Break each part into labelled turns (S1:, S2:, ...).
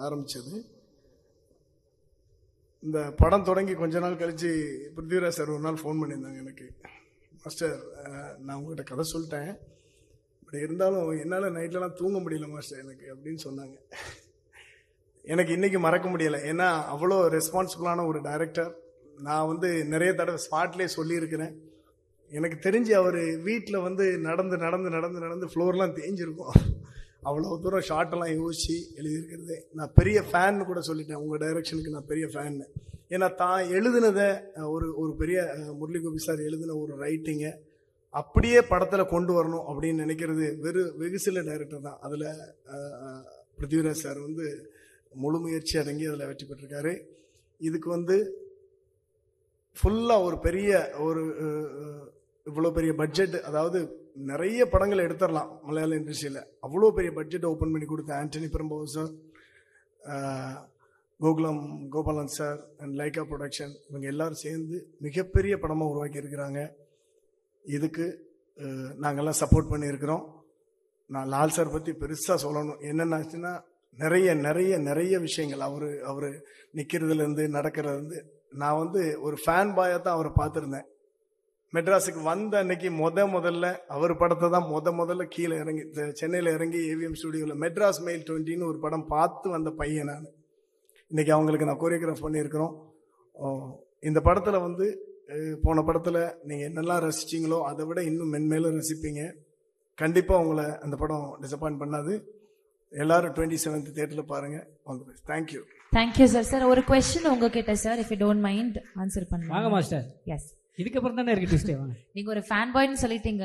S1: ஆரம்பித்தது. இந்த படம் தொடங்கி கொஞ்ச நாள் கழித்து பிருத்திவிராஜ் சார் ஒரு நாள் ஃபோன் பண்ணியிருந்தாங்க எனக்கு. மாஸ்டர், நான் உங்கள்கிட்ட கதை சொல்லிட்டேன், பட் இருந்தாலும் என்னால் நைட்லலாம் தூங்க முடியல மாஸ்டர் எனக்கு அப்படின்னு சொன்னாங்க. எனக்கு இன்றைக்கி மறக்க முடியலை. ஏன்னா அவ்வளோ ரெஸ்பான்சிபிளான ஒரு டைரக்டர். நான் நிறைய தடவை ஸ்பாட்லேயே சொல்லியிருக்கிறேன். எனக்கு தெரிஞ்சு அவர் வீட்டில் நடந்து நடந்து நடந்து நடந்து ஃப்ளோர்லாம் தேஞ்சிருக்கும். அவ்வளோ தூரம் ஷார்ட்டெல்லாம் யோசித்து எழுதியிருக்கிறது. நான் பெரிய ஃபேன்னு கூட சொல்லிட்டேன், உங்கள் டைரக்ஷனுக்கு நான் பெரிய ஃபேன்னு. ஏன்னா தான் எழுதுனதை ஒரு பெரிய முரளி கோபி சார் எழுதின ஒரு ரைட்டிங்கை அப்படியே படத்தில் கொண்டு வரணும் அப்படின்னு நினைக்கிறது வெகு சில டைரக்டர் தான். அதில் பிருத்திவிராஜ் சார் முழு முயற்சி அடங்கி அதில் வெற்றி பெற்றிருக்காரு. இதுக்கு ஃபுல்லாக ஒரு பெரிய இவ்வளோ பெரிய பட்ஜெட், அதாவது நிறைய படங்களை எடுத்துடலாம் மலையாள இண்டஸ்ட்ரியில். அவ்வளோ பெரிய பட்ஜெட் ஓப்பன் பண்ணி கொடுத்த Antony Perumbavoor sir, Gokulam Gopalan sir and Lyca production, இவங்க எல்லோரும் சேர்ந்து மிகப்பெரிய படமாக உருவாக்கி இருக்கிறாங்க. இதுக்கு நாங்கள்லாம் சப்போர்ட் பண்ணியிருக்கிறோம். நான் லால் சார் பற்றி பெருசாக சொல்லணும். என்னென்னாச்சுன்னா நிறைய நிறைய நிறைய விஷயங்கள் அவர் நிற்கிறதுலேருந்து நடக்கிறதுலேருந்து. நான் ஒரு ஃபேன் பாயாக தான் அவரை பார்த்துருந்தேன். மெட்ராஸுக்கு வந்த அன்னைக்கு முதல்ல அவர் படத்தை தான் முதல்ல கீழே இறங்கி சென்னையில் இறங்கி ஏவிஎம் ஸ்டுடியோவில் மெட்ராஸ் மெயில் 20ன்னு ஒரு படம் பார்த்து வந்த பையன் நான். இன்றைக்கி அவங்களுக்கு நான் கோரியோகிராஃப் பண்ணியிருக்கிறோம். இந்த படத்தில் போன படத்தில் நீங்கள் என்னெல்லாம் ரசிச்சிங்களோ அதை விட இன்னும் மென்மேலும் ரசிப்பீங்க. கண்டிப்பாக உங்களை அந்த படம் டிசப்பாயின்ட் பண்ணாது. எல்லாரும் 27th தியேட்டரில் பாருங்கள். தேங்க்யூ.
S2: Thank you sir. சார் ஒரு கொஸ்டின் உங்ககிட்ட sir, if you don't mind answer பண்ணுங்க.
S3: வாங்க மாஸ்டர்.
S2: எஸ்,
S3: இதுக்கப்புறம் தானே இருக்கு ட்விஸ்டே. வாங்க.
S2: நீங்க ஒரு ஃபேன் பாய்னு சொல்லிட்டீங்க.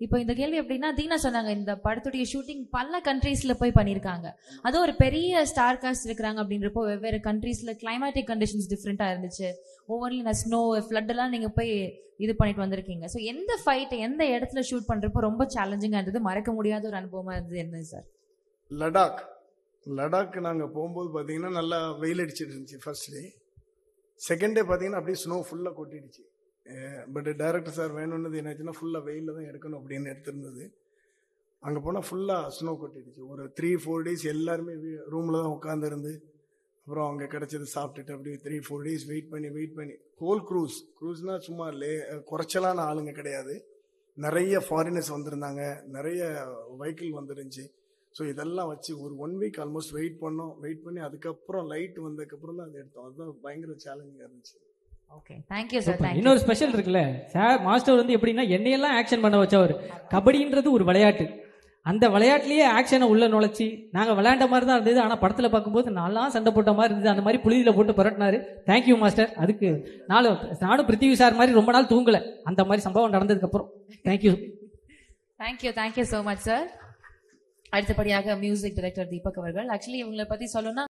S2: இப்போ இந்த கேள்வி எப்படின்னா, தீனா சொன்னாங்க இந்த படத்துடைய ஷூட்டிங் பல கண்ட்ரீஸ்ல போய் பண்ணியிருக்காங்க. அதுவும் ஒரு பெரிய ஸ்டார் காஸ்ட் இருக்கிறாங்க அப்படின்றப்போ வெவ்வேறு கண்ட்ரீஸ்ல கிளைமேட்டிக் கண்டிஷன்ஸ் டிஃப்ரெண்டா இருந்துச்சு. ஒவ்வொரு ஸ்னோ ஃப்ளட் எல்லாம் நீங்க போய் இது பண்ணிட்டு வந்திருக்கீங்க. ஸோ எந்த ஃபைட் எந்த இடத்துல ஷூட் பண்றப்போ ரொம்ப சேலஞ்சிங்கா இருந்தது, மறக்க முடியாத ஒரு அனுபவமா இருந்தது என்ன சார்?
S1: லடாக் நாங்கள் போகும்போது பார்த்தீங்கன்னா நல்லா வெயில் அடிச்சிட்டு இருந்துச்சு ஃபர்ஸ்ட் டே. செகண்ட் டே பார்த்தீங்கன்னா அப்படியே ஸ்னோ ஃபுல்லாக கொட்டிடுச்சு. பட் டைரக்டர் சார் வேணும்னது என்னாச்சுன்னா ஃபுல்லாக வெயிலில் தான் எடுக்கணும் அப்படின்னு எடுத்திருந்தது. அங்கே போனால் ஃபுல்லாக ஸ்னோ கொட்டிடுச்சு. ஒரு 3-4 days எல்லாருமே ரூமில் தான் உட்காந்துருந்து அப்புறம் அங்கே கிடச்சது சாப்பிட்டுட்டு அப்படியே 3-4 days வெயிட் பண்ணி ஹோல் க்ரூஸ்னால் சும்மா குறைச்சலான ஆளுங்க கிடையாது. நிறைய ஃபாரினர்ஸ் வந்திருந்தாங்க, நிறைய வெஹிக்கிள் வந்துருந்துச்சு. ஸோ இதெல்லாம் வச்சு ஒரு 1 week ஆல்மோஸ்ட் வெயிட் பண்ணி அதுக்கப்புறம் லைட் வந்ததுக்கப்புறம் தான் அதை எடுத்தோம். அதுதான் பயங்கர சேலஞ்சிங்காக இருந்துச்சு.
S2: Okay, thank you sir.
S3: இன்னொரு ஸ்பெஷல் இருக்குல்ல சார், மாஸ்டர் எப்படின்னா என்னையெல்லாம் ஆக்ஷன் பண்ண வச்சவர். கபடின்றது ஒரு விளையாட்டு, அந்த விளையாட்டுலேயே ஆக்ஷனை உள்ள நுழைச்சி நாங்கள் விளையாண்ட மாதிரி தான் இருந்தது. ஆனால் படத்தில் பார்க்கும்போது நான்லாம் சண்டை போட்ட மாதிரி இருந்தது. அந்த மாதிரி புழுதியில் போட்டு புரட்டினாரு. Thank you master. அதுக்கு நானும் பிருத்திவி சார் மாதிரி ரொம்ப நாள் தூங்கலை, அந்த மாதிரி சம்பவம் நடந்ததுக்கப்புறம். Thank you.
S2: Thank you so much sir. அடுத்தபடியாக மியூசிக் டைரக்டர் தீபக் அவர்கள். ஆக்சுவலி இவங்களை பற்றி சொல்லணும்னா